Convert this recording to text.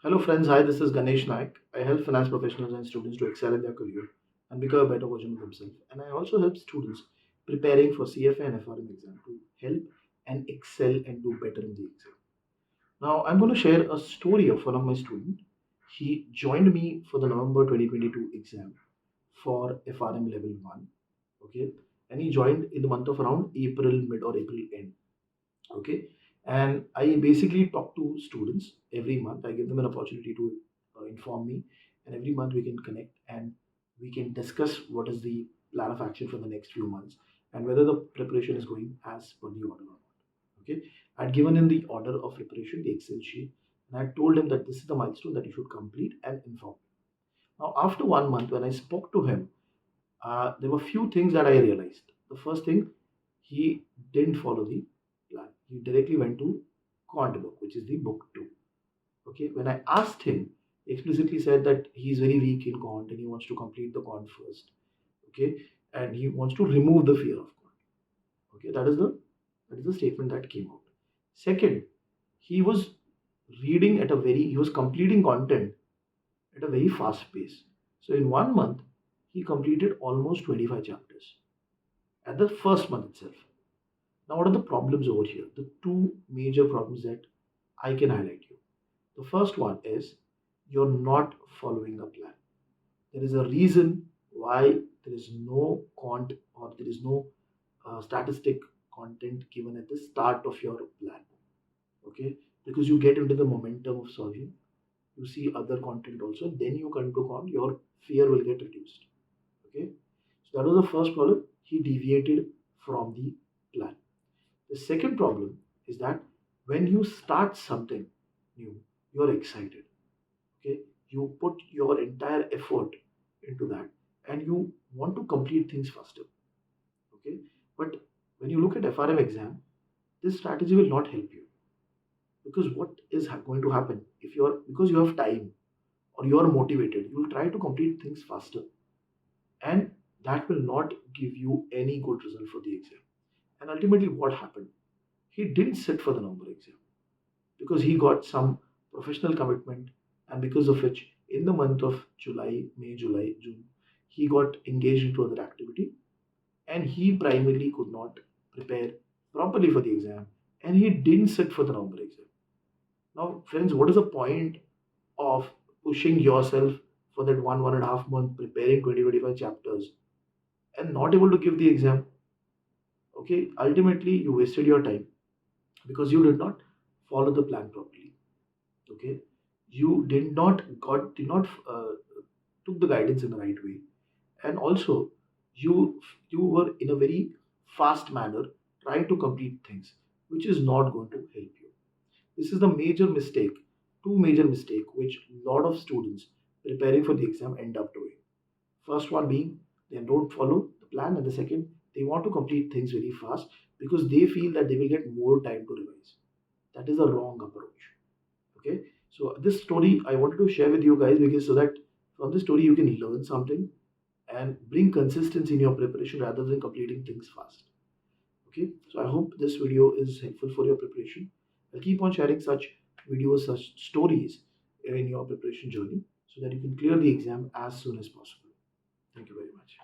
Hello friends, hi, this is Ganesh Naik. I help finance professionals and students to excel in their career and become a better version of themselves. And I also help students preparing for CFA and FRM exam to help and excel and do better in the exam. Now, I'm going to share a story of one of my students. He joined me for the November 2022 exam for FRM level 1. Okay. And he joined in the month of around April, mid or April end. Okay. And I basically talk to students every month. I give them an opportunity to inform me, and every month we can connect and we can discuss what is the plan of action for the next few months and whether the preparation is going as per the order or not. Okay. I'd given him the order of preparation, the Excel sheet, and I told him that this is the milestone that you should complete and inform me. Now after 1 month when I spoke to him, there were few things that I realized. The first thing, he didn't follow the plan. He directly went to quant book, which is the book 2. Okay, when I asked him, he explicitly said that he's very weak in quant and he wants to complete the quant first. Okay, and he wants to remove the fear of quant. Okay, that is the statement that came out. Second, he was he was completing content at a very fast pace. So in 1 month, he completed almost 25 chapters at the first month itself. Now, what are the problems over here? The two major problems that I can highlight you. The first one is you're not following a plan. There is a reason why there is no quant or there is no statistic content given at the start of your plan. Okay, because you get into the momentum of solving, you see other content also, then you come to quant, your fear will get reduced. Okay, so that was the first problem. He deviated from the plan. The second problem is that when you start something new, you're excited. Okay, you put your entire effort into that and you want to complete things faster. Okay, but when you look at FRM exam, this strategy will not help you, because what is going to happen if you're because you have time or you are motivated, you will try to complete things faster, and that will not give you any good result for the exam. And ultimately, what happened? He didn't sit for the number exam because he got some professional commitment, and because of which, in the month of July, June, he got engaged into other activity, and he primarily could not prepare properly for the exam, and he didn't sit for the number exam. Now, friends, what is the point of pushing yourself for that 1.5 month preparing 20-25 chapters and not able to give the exam? Okay, ultimately you wasted your time because you did not follow the plan properly. Okay, you did not took the guidance in the right way, and also you were in a very fast manner trying to complete things, which is not going to help you. This is the major mistake, two major mistake which a lot of students preparing for the exam end up doing. First one being they don't follow the plan, and the second, they want to complete things very fast because they feel that they will get more time to revise. That is a wrong approach. Okay, so this story I wanted to share with you guys, because so that from this story you can learn something and bring consistency in your preparation rather than completing things fast. Okay, so I hope this video is helpful for your preparation. I'll keep on sharing such videos, such stories in your preparation journey so that you can clear the exam as soon as possible. Thank you very much.